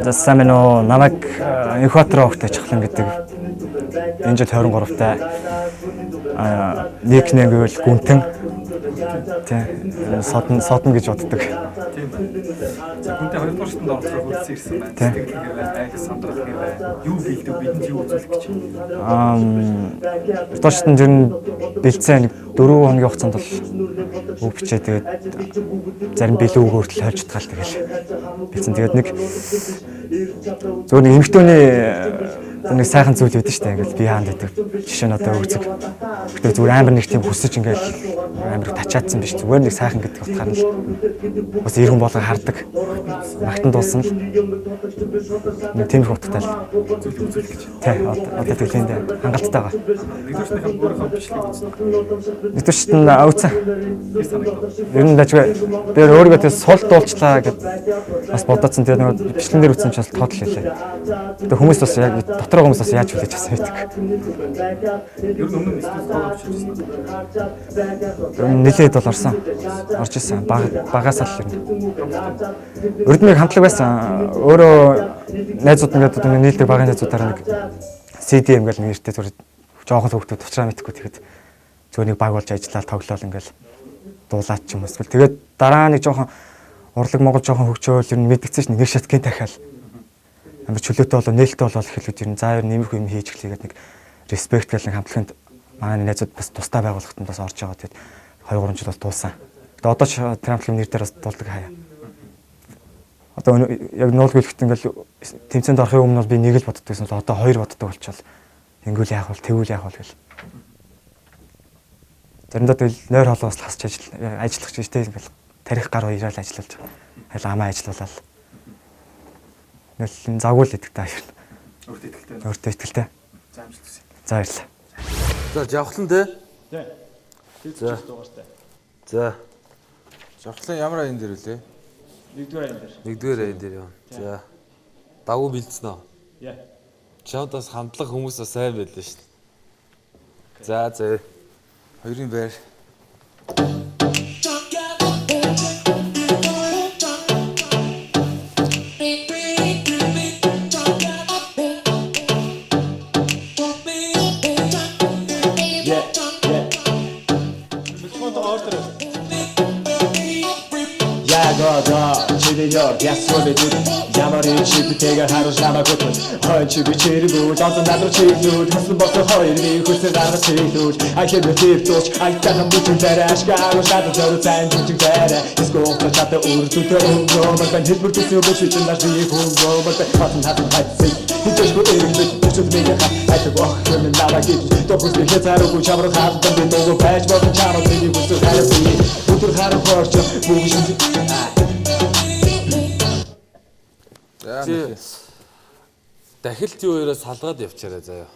За сайн байна уу? Намайг Энхбаатар огт ачхлан гэдэг. Энэ жил 23-тай. Никнейм гэвэл Гүнтэн. Тэ. Содон гэж боддог. Тийм. Гүнтэн 2 дугаар шатанд орохоор хүрсэн ирсэн байна. Сэтгэл хэрэг айх сандрах хэрэг юу бэлдв бидэнд юу үзүүлэх гэж. 2 дугаар шатанд ер нь бэлдсэн нэг 4 хоногийн хугацаанд бол үг бичээ тэгээд зарим бэлэн үг хүртэл хольж утгаал тэгэл бэлдсэн. Тэгээд нэг зөвхөн нэг эмэгтэйний нэг сайхан зүйл байдаг шүү дээ. Ингээл би хаанд байдаг. Жишээ нь одоо өгцөг. Гэхдээ зүгээр амар нэг тийм хүсэж ингээл амар тачаадсан биш. Зүгээр нэг сайхан гэдэг утгаар нь л бас иргэн болгоо хардаг. Магтан дуулсан л нэг тийм утгатай л Зүйл үзүүлэх гэж. тий одоо тэглэнд хангалттай байгаа. Нэгдүгээртнийхээ өөрийнхөө бичлэг үзсэн. Нэгдүгээрт нь авцсан. Би санагдав. Ер нь дажгүй би өөрийгөө тийм сул дуулчлаа гэд бас бодоодсон. Тэгээд нэг бичлэгэн дээр үтсэн ч бас тоотл хэлээ. Тэгээд хүмүүс бас яг дотроо хүмүүс бас яаж хүлээж авсан байдаг. Ер нь өмнө нь студид тоглож байсан. Нилээд бол орж исэн. Багаас л ер нь. Өрдмийг хамтлаг байсан. Өөрөө найзууд ингээд нийлдэг багын найзуудаараа нэг CDM гэл нэг нэртэй зүгээр жоохон хүүхдүүд уучраа мэдхгүй тэгэхэд зөв нэг баг болж ажиллаад тоглоал ингээл дуулаад ч юм уу. Тэгээд дараа нэг жоохон урлаг Монгол жоохон хөгжөөл ер нь мэдгдсэн чинь нэг шатгийн дахиал амар чөлөөтэй болоо нээлттэй болоо гэхэлүүд ер нь за ер нь нэмэрхүү юм хийж эхлэгээд нэг респект гэл нэг хамтлаганд манай найзууд бас тустай байгууллагад бас орж байгаа. Тэгээд 2-3 жил бас дуулсан. Тэгээд одоо ч трамплин нэр дээр бас дуулдаг хаяа. Одоо яг нуулгүйхт ингээл тэмцээнд орохын өмнө бол би нэг л боддог гэсэн. Одоо 2 боддог болчихвол ингүүл яах вэ? Тэгвэл яах вэ гэл. Заримдаа тэгэл нойр холоос хасч ажиллах гэж тийм ингээл тарих гар уяарал ажиллаж хайл амаа ажиллуулаад нэг завгүй л идэг та юм. Өөртөө итгэлтэй. Өөртөө итгэлтэй. За амжилт хүсье. За баярлалаа. За жавхлан дээ. Тий. За. Дугаартай. За. Жавхлан ямар аян дээр үлээ? 1-р аян дээр. 1-р аян дээр юм. За. Дагуу бэлдсэн үү? Яа. Чамдаас хамтлаг хүмүүс бас сайн байлаа шүү дээ. За за. Хоёрын байр. Ямарын чиптэйгээр харуулж намайг хөтөл хойч би чиргүү жонсон надруу чиглүүд хөсөн болсон хоёрын хөсөөр гаргаж чиглүүд ахид дэвтууч айтан бүхэн зараш гаруу шатан зөрүү цайн бүхэн зараа эсгөө чатаа үрдүтэ өнгөө мөн хэлбэр төсөө бүсэж нар би хөнгөө мөн хатан хатан хайцээ хитэж бүхэн төсөө би хайдаг ох юм намайг гэж топос би хязгааргүй чамруу хатан би нөгөө байж болон чамруу би бүсээ хайц өдөр харах хорч бүхэн дахилт юу хоёроос салгаад явчаарай заяа.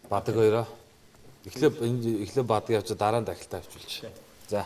Бадаг хоёроо. Эхлээ бадаг явчаа дараа нь дахилт авчулж. За.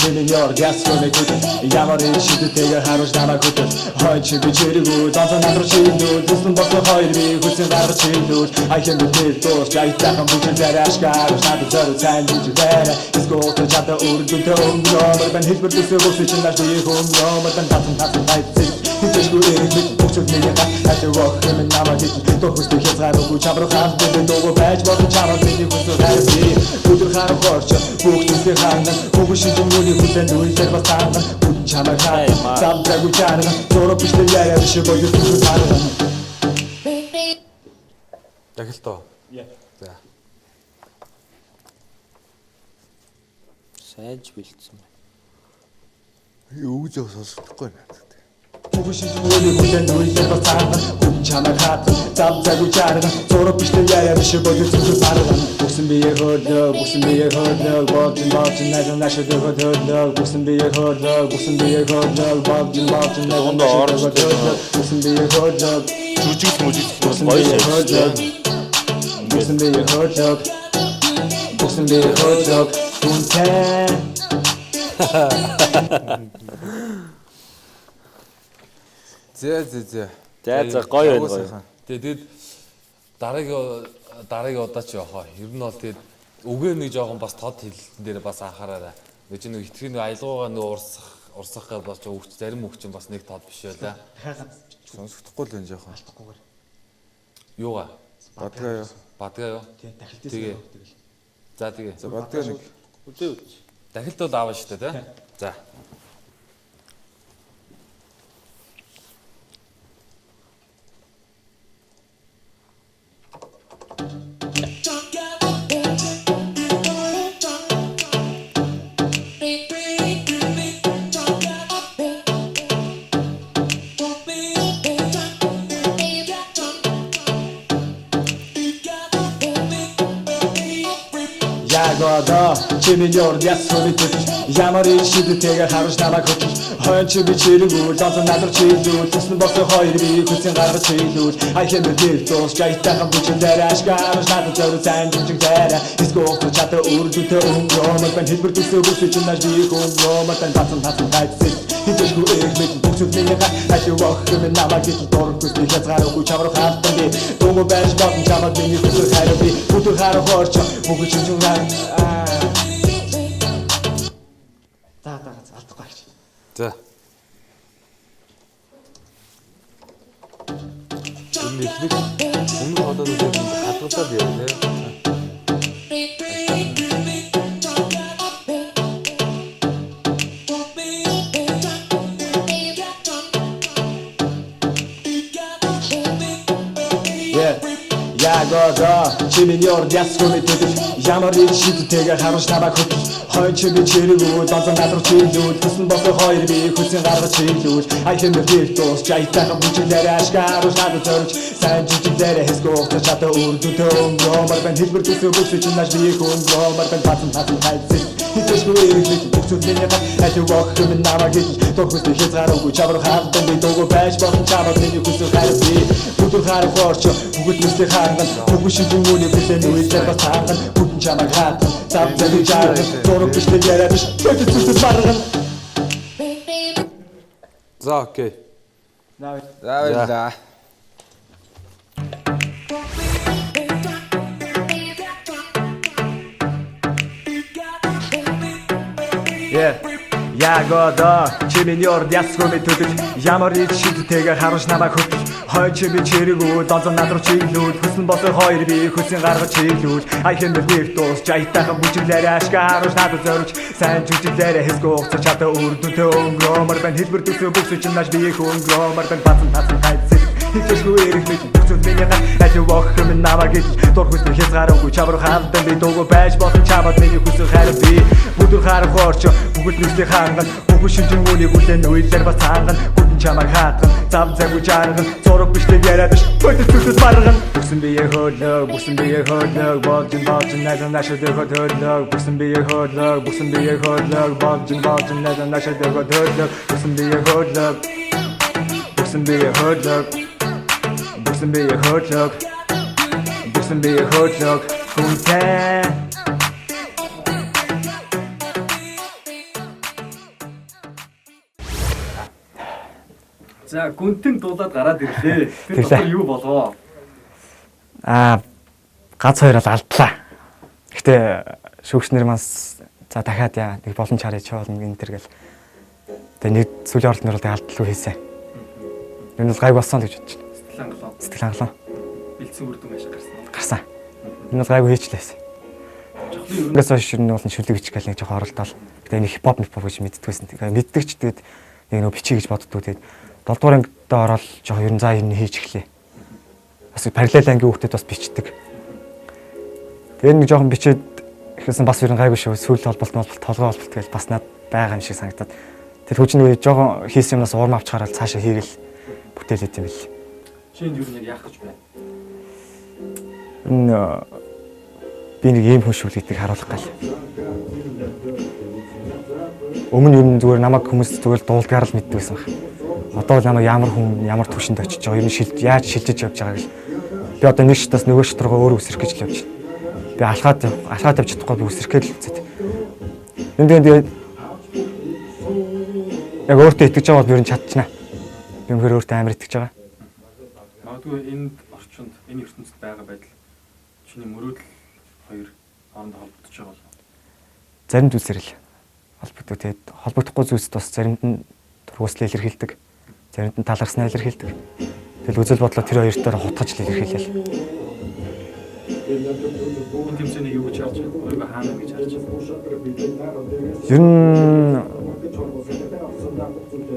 Чиний гасгоны хөтөл ямарын шидэтэйгээр харуулж намайг хөтөл хойч би чиргүү донсон надруу чиглүүд төсөн болсон хоёр би хүссэн гаргаж чиглүүд ахин бид дуус айтахан бүхэн зараш гарч надад зөрөө цайн бүхэн зараа эсгөө чата үрдүнтэй өнгөө мөн хэлбэр төсөө бүсэж нар би хөнгөө мөн тасан хайцээ хитэж гүрээ бүчүүд нэг хатаа вох юм намайг тохос би хязгааргүй чамруу хаад би нөгөө байж болон чамруу би хүссэн хайц өдөр харах хорч бүхнээ хандан бүхэн шинжлэхүүний хүлэн дүүрээр батан чамайг хаа замдрагу чарга зураг бичлэг яа биш боёо түр хараа дахилтоо яа за сайж бэлдсэн юу гэж сонсохгүй надад бүхэн шинжлэхүүний хүлэн дүүрээр батан чамайг хаа замдрагу чарга зураг бичлэг яа биш боёо түр хараа бүсэн бие хөдлөг бодсон найзан нашид хөдлөг бүсэн бие хөдлөг бодсон найзан нашид хөдлөг бүсэн бие хөдлөг жүжиг гоё хөдлөг бүсэн бие хөдлөг Бүсэн би хөдлөг үнтэй Зэ. За гоё байна гоё. Тэгээд дараагийн удаа ч яхаа. Ер нь бол тэгээд үгээ нэг жоохон бас тод хэлэлтэн дээр бас анхаараарай. Нэг чинь нэг хитрхийн аялгаугаа нэг урсах гэж бас зарим хөвчин бас нэг тод биш байлаа. Сонсохдохгүй л энэ жоохон. Юугаа? Бадгаа юу? Тэгээ. За тэгээ. За бадгаа нэг Үдээ. дахилт бол аавна шүү дээ, тий? За. Ягода чимийн ёр ясвэт ямар их шидэтэйгээр харж намайг хөтөл хойч би чирэгүүл донцон надар чийлүүл тэсэн босоо хоёр би хүсэн гаргаж чийлүүл I can be there so скайтахан бүчээр ашгаарч надад зөв сайн жижигдээр дискоогт чата үрдүтэ өнгөмөр бэн хэлбэр төсөө бүсэж наш би өнгөмөр бэн тацсан хайцсан хитэшгүй эхлэх бүсэлний га хажуу охин намайг гэж дургүйс би хязгааргүй чамруу хаалтан би дөнгө байж бодсон чамд миний хүсэл хайр би бүдүр хараа хорч бүгд чижүүн алдахгүй гэж. За. Энэ их өмнө одоо нэг хадгалаад яваа нэ. Ягода чимийн ёр ясвэт ямар их шидэтэйгээр харж намайг хөтөл хойч би чирэгүүл донцон надар чийлүүл тэсэн босоо хоёр би хүсэн гаргаж чийлүүл I can be there so скайтахан бүчээр ашгаарч надад зорж сайн жижигдээр хэсгөөгт чата үрдүтэ өнгөмөр бэн хэлбэр төсөө бүсэж наш би өнгөмөр бэн тацсан хайцсан хитэшгүй эхлэх бүсэлний га хажуу охин намайг гэж дургүйс би хязгааргүй чамруу хаалтан би дөнгө байж болон чамд миний хүсэл хайр би бүдүр хараа хорч бүгд нүстэй ханган бүгд шижин үний бүсэн үйлдэл бас ханган бүгд чамайг хаатан зам зам жаар дург биштэй яриад төсөс барган. За окей. За. Ягода чимийн ёр ясвэт ямар их шидэтэйгээр харж намайг хөтөл хойч би чирэгүүл донцон надар чийлүүл хүсэн босоо хоёр би хүсэн гаргаж чийлүүл I can be there so скайтахан бүчээр ашгаарч надад зорж сайн жижигдээр хэсгөөгт чата үрдүтэ өнгөмөр бэн хэлбэр төсөө бүсэж наш би өнгөмөр бэн тацсан хайцсан хитэшгүй эхлэх бүсэлний га хажуу охин намайг гэж дургүйс би хязгааргүй чамруу хаалтан би дөнгө байж болон чамд миний хүсэл хайр би бүдүр хараа хорч бүгд нүстэй ханган бүгд шижин үний бүлэн үйлдэл бас ханган бүгд чамайг хаатан зам зам жаарган зураг биштэй яриад төсөс барган бүсэн бие хөдлөг болжин найзан нашид хөдлөг бүсэн бие хөдлөг болжин найзан нашид хөдлөг бүсэн бие хөдлөг хүнтэй. За гүнтэн дуулаад гараад ирлээ. Тэр дотор юу болов? Гац хоёр бол алдлаа. Гэтэ шүүгчнэр мас за дахиад яа нэг боломж харъя ч болно энэ төр гэл. Тэгээ нэг сүлийн оролтноор тэгээ алдлуу хийсэн. Энэ бол гайг болсон гэж бодож байна. Сэтгэл хангалуун. Бэлдсэн үр дүн ашиг гарсан. Энэ бол гайгүй хийчлээсэн. Ингээс хойш ер нь бол шүлэг бичих гэл нэг жоохон оролдоол. Гэтэ энэ хипхоп гэж мэддэгсэн. Тэгээ мэддэгч тэгээд нэг нөө бичиж гэж боддгоо тэгээд 7 дугаар ангид ороод жоохон ерэн заа юм хийж эхлэе. Бас параллел ангийн хүүхдэд бас бичдэг. Тэгээд нэг жоохон бичээд ихсэн бас ерэн гайгүй шүү. Сүүл толголт толгой холболт гэж бас над байгаа юм шиг санагдаад. Тэр хүчин үе жоохон хийсэн юмнаас урам авч хараад цаашаа хийгээл бүтээл хийх юм бэл. Шинэ юу нэг яах гэж байна? Энэ би нэг ийм хүн шүү гэдгийг харуулах гал. Өмнө юм зүгээр намайг хүмүүс зүгээр дуулдгаар л мэддэг байсан баг. Одоо л намайг ямар хүн ямар түвшинд очиж байгаа юм яаж шилжиж явж байгааг л. Би одоо нэг шатаас нөгөө шат руу өөрөө үсрэх гэж л явж байна. Би алхаад явж чадахгүй би үсрэхээ л үзээд. Тэгээд яг өөртөө итгэж байгаа бол би ер нь чадчихна. Би өнөхөр өөртөө амар итгэж байгаа. Магадгүй энэ орчинд энэ ертөнцид байгаа байдал чиний мөрөөдөл хоёр хоорондоо холбогдож байгаа бол Зарим зүйлсээр л холбогддог. Тэгээд холбогдохгүй зүйлс бас заримд нь тургууслаа илэрхийлдэг. Заримд нь талархснаа илэрхийлдэг. Тэгэл үзэл бодлоо тэр хоёр дээр хутгаж л илэрхийлэл. энэ тэмцээнийг юу гэж харж байна? Өөрийгөө хаана гэж харж байна?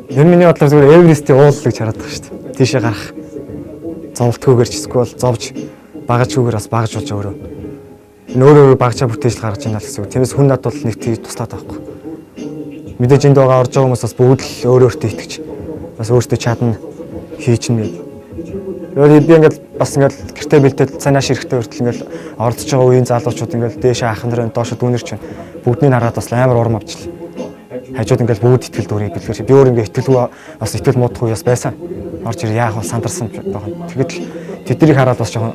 Ер нь миний бодлоор зүгээр Эверестийн уул гэж хараад байгаа шүү дээ. Тийшээ гарах. Зовлтгүйгээр ч эсвэл зовж багажгүйгээр бас багаж болж өөрөө. Нөөрөө багчаа бүтээж гаргаж ийна л гэсэн үг. Тиймээс хүн над бол нэг тийг туслаад байхгүй. Мэдээж энд байгаа орж байгаа хүмүүс бас бүгд л өөртөө итгэж бас өөртөө чадна хийчихнэ гэж. Би ингээд бас ингээд гэртээ бэлдээд цаанаас ирэхдээ хүртэл ингээд ордож байгаа үеийн залуучууд ингээд дээшээ ах нараа доошо дүүнэрч байна. Бүгднийг хараад бас амар урам авчлаа. Хажууд ингээд бүгд итгэл дүүрийг бэлгэр. Би өөр ингээд итгэлгүй бас итгэл муудахгүй бас байсан. Орж ир яах вэ сандарсан байгаа. Тэгэхэд л тэднийг хараад бас жоохон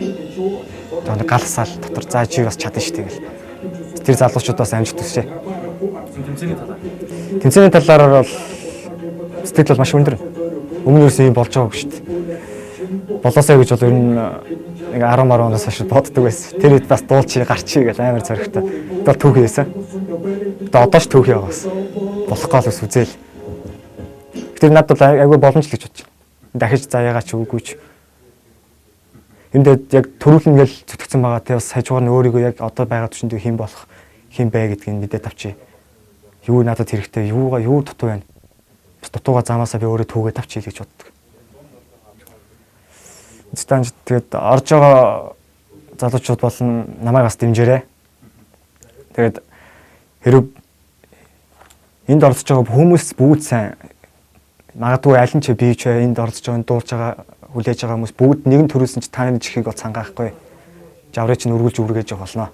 галсаал дотор заа чи бас чадна шүү тэгэл. Тэр залуучууд бас амжилт төсчээ. Тэмцээний талаар бол сэтгэл бол маш өндөр. Өмнө ерөөсөө юм болж байгаагүй шүү дээ. Болоосаа гэж бол ер нь нэг 10 оноос хойш боддог байсан. Тэр хэд бас дуулчи гарчи гэж амар зоригтой. Одоо түүх хийсэн. Одоо ч түүх яваа бас. Болохгүй л ус үзээл. Тэр надад бол айгүй боломж л гэж бодчих. Дахиж заяагаа ч үгүй ч. Эндээ яг төрүүлэн гэл зүтгэсэн байгаа те бас хажуугаар нь өөрийгөө яг одоо байгаа түвшинд хэм болох хэм бай гэдгийг мэдээ тавьчих. Юу надад хэрэгтэй, юу дутуу байна. Бас дутууга замаасаа би өөрөө түүгээ тавьчих гэж боддог. Станж тэгээд орж байгаа залуучууд болон намайг бас дэмжээрэй. Тэгээд хэрэг энд орж байгаа хүмүүс бүгд сайн магадгүй аль нь ч бий ч энд орж байгаа дуулж байгаа хүлээж байгаа хүмүүс бүгд нэгэн төрүүлсэн ч таны чихийг цангаахгүй. Жаврыг чинь үргэлж үргэж явах болно.